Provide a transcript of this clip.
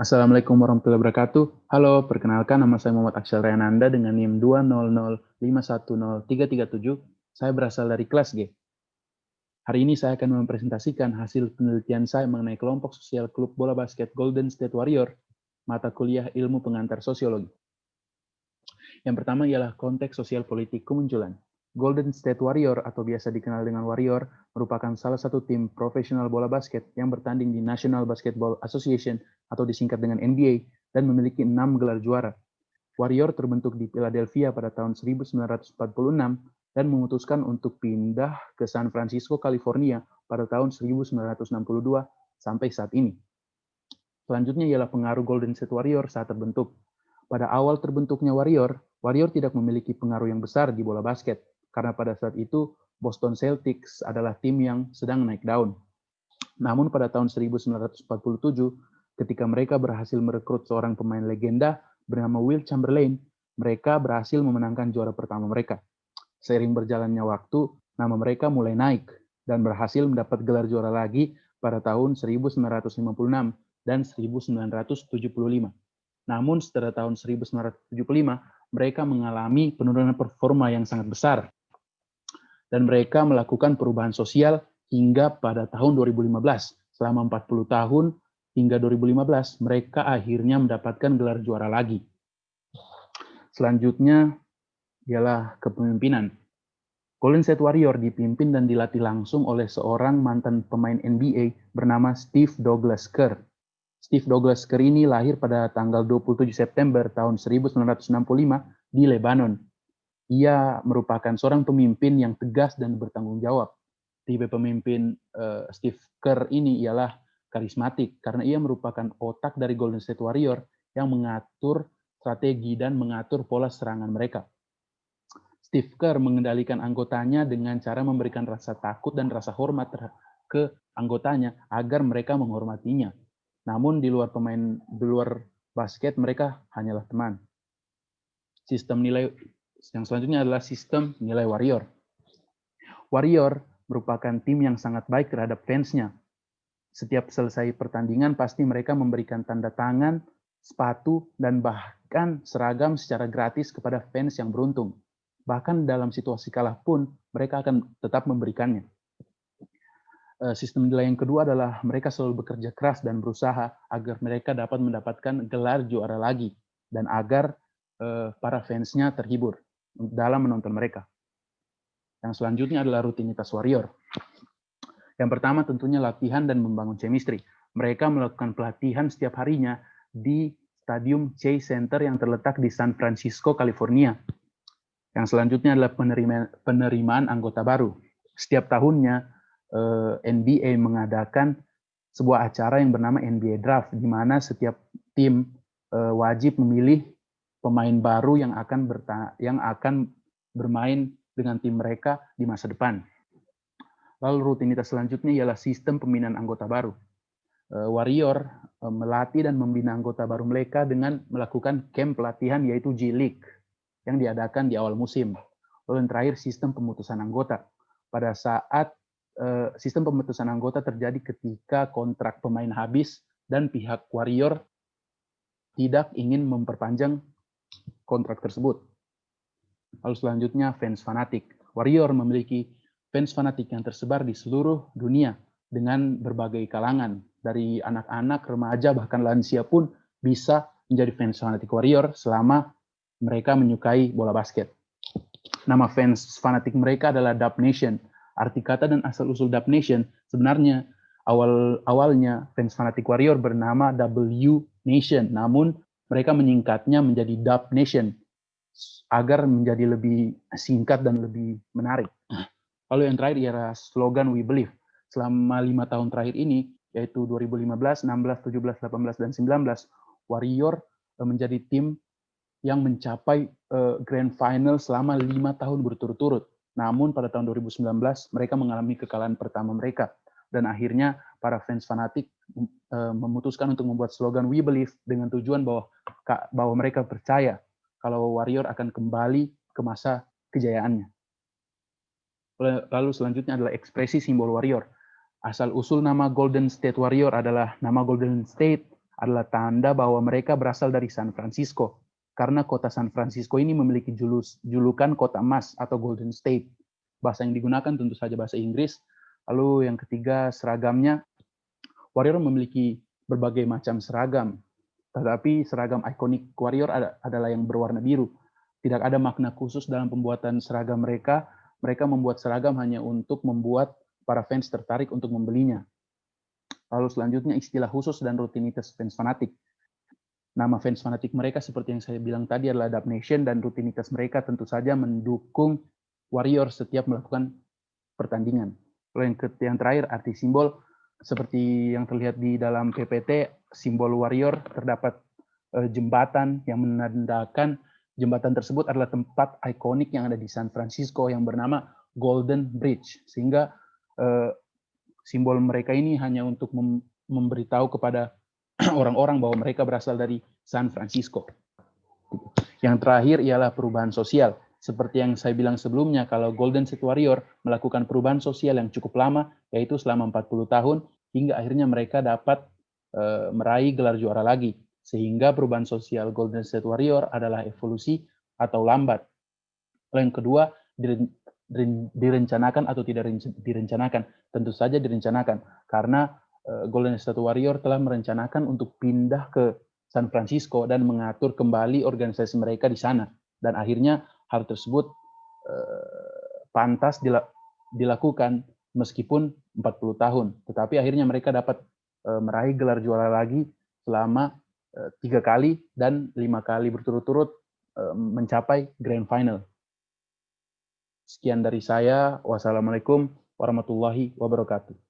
Assalamualaikum warahmatullahi wabarakatuh. Halo, perkenalkan nama saya Muhammad Aksyal Rayananda dengan NIM 200510337. Saya berasal dari kelas G. Hari ini saya akan mempresentasikan hasil penelitian saya mengenai kelompok sosial klub bola basket Golden State Warrior, mata kuliah ilmu pengantar sosiologi. Yang pertama ialah konteks sosial politik kemunculan. Golden State Warrior atau biasa dikenal dengan Warrior merupakan salah satu tim profesional bola basket yang bertanding di National Basketball Association atau disingkat dengan NBA dan memiliki 6 gelar juara. Warrior terbentuk di Philadelphia pada tahun 1946 dan memutuskan untuk pindah ke San Francisco, California pada tahun 1962 sampai saat ini. Selanjutnya ialah pengaruh Golden State Warrior saat terbentuk. Pada awal terbentuknya Warrior tidak memiliki pengaruh yang besar di bola basket, karena pada saat itu Boston Celtics adalah tim yang sedang naik daun. Namun pada tahun 1947, ketika mereka berhasil merekrut seorang pemain legenda bernama Will Chamberlain, mereka berhasil memenangkan juara pertama mereka. Seiring berjalannya waktu, nama mereka mulai naik dan berhasil mendapat gelar juara lagi pada tahun 1956 dan 1975. Namun setelah tahun 1975, mereka mengalami penurunan performa yang sangat besar. Dan mereka melakukan perubahan sosial hingga pada tahun 2015. Selama 40 tahun hingga 2015, mereka akhirnya mendapatkan gelar juara lagi. Selanjutnya ialah kepemimpinan. Golden State Warrior dipimpin dan dilatih langsung oleh seorang mantan pemain NBA bernama Steve Douglas Kerr. Steve Douglas Kerr ini lahir pada tanggal 27 September tahun 1965 di Lebanon. Ia merupakan seorang pemimpin yang tegas dan bertanggung jawab. Tipe pemimpin Steve Kerr ini ialah karismatik karena ia merupakan otak dari Golden State Warrior yang mengatur strategi dan mengatur pola serangan mereka. Steve Kerr mengendalikan anggotanya dengan cara memberikan rasa takut dan rasa hormat ke anggotanya agar mereka menghormatinya. Namun di luar basket mereka hanyalah teman. Sistem nilai yang selanjutnya adalah sistem nilai Warrior. Warrior merupakan tim yang sangat baik terhadap fansnya. Setiap selesai pertandingan pasti mereka memberikan tanda tangan, sepatu, dan bahkan seragam secara gratis kepada fans yang beruntung. Bahkan dalam situasi kalah pun mereka akan tetap memberikannya. Sistem nilai yang kedua adalah mereka selalu bekerja keras dan berusaha agar mereka dapat mendapatkan gelar juara lagi dan agar para fansnya terhibur dalam menonton mereka. Yang selanjutnya adalah rutinitas Warrior. Yang pertama tentunya latihan dan membangun chemistry. Mereka melakukan pelatihan setiap harinya di Stadium Chase Center yang terletak di San Francisco, California. Yang selanjutnya adalah penerimaan anggota baru. Setiap tahunnya NBA mengadakan sebuah acara yang bernama NBA Draft, di mana setiap tim wajib memilih pemain baru yang akan bermain dengan tim mereka di masa depan. Lalu rutinitas selanjutnya ialah sistem pembinaan anggota baru. Warrior melatih dan membina anggota baru mereka dengan melakukan camp pelatihan yaitu G League yang diadakan di awal musim. Lalu yang terakhir sistem pemutusan anggota. Pada saat sistem pemutusan anggota terjadi ketika kontrak pemain habis dan pihak Warrior tidak ingin memperpanjang kontrak tersebut. Lalu selanjutnya fans fanatik. Warrior memiliki fans fanatik yang tersebar di seluruh dunia dengan berbagai kalangan. Dari anak-anak, remaja, bahkan lansia pun bisa menjadi fans fanatik Warrior selama mereka menyukai bola basket. Nama fans fanatik mereka adalah Dub Nation. Arti kata dan asal-usul Dub Nation sebenarnya awalnya fans fanatik Warrior bernama W Nation, namun mereka menyingkatnya menjadi Dub Nation agar menjadi lebih singkat dan lebih menarik. Lalu yang terakhir ialah slogan We Believe. Selama 5 tahun terakhir ini, yaitu 2015, 16, 17, 18, dan 19, Warrior menjadi tim yang mencapai Grand Final selama 5 tahun berturut-turut. Namun pada tahun 2019 mereka mengalami kekalahan pertama mereka dan akhirnya para fans fanatik memutuskan untuk membuat slogan We Believe dengan tujuan bahwa mereka percaya kalau Warrior akan kembali ke masa kejayaannya. Lalu selanjutnya adalah ekspresi simbol Warrior. Asal usul nama Golden State Warrior adalah nama Golden State adalah tanda bahwa mereka berasal dari San Francisco, karena kota San Francisco ini memiliki julukan kota emas atau Golden State. Bahasa yang digunakan tentu saja bahasa Inggris. Lalu yang ketiga, seragamnya. Warrior memiliki berbagai macam seragam, tetapi seragam ikonik Warrior adalah yang berwarna biru. Tidak ada makna khusus dalam pembuatan seragam mereka. Mereka membuat seragam hanya untuk membuat para fans tertarik untuk membelinya. Lalu selanjutnya istilah khusus dan rutinitas fans fanatik. Nama fans fanatik mereka seperti yang saya bilang tadi adalah Dub Nation, dan rutinitas mereka tentu saja mendukung Warrior setiap melakukan pertandingan. Lalu yang terakhir, arti simbol. Seperti yang terlihat di dalam PPT, simbol Warrior terdapat jembatan yang menandakan jembatan tersebut adalah tempat ikonik yang ada di San Francisco yang bernama Golden Bridge. Sehingga simbol mereka ini hanya untuk memberitahu kepada orang-orang bahwa mereka berasal dari San Francisco. Yang terakhir ialah perubahan sosial. Seperti yang saya bilang sebelumnya, kalau Golden State Warrior melakukan perubahan sosial yang cukup lama, yaitu selama 40 tahun, hingga akhirnya mereka dapat meraih gelar juara lagi. Sehingga perubahan sosial Golden State Warrior adalah evolusi atau lambat. Lalu yang kedua, direncanakan atau tidak direncanakan. Tentu saja direncanakan, karena Golden State Warrior telah merencanakan untuk pindah ke San Francisco dan mengatur kembali organisasi mereka di sana. Dan akhirnya hal tersebut pantas dilakukan meskipun 40 tahun. Tetapi akhirnya mereka dapat meraih gelar juara lagi selama 3 kali dan 5 kali berturut-turut mencapai Grand Final. Sekian dari saya. Wassalamualaikum warahmatullahi wabarakatuh.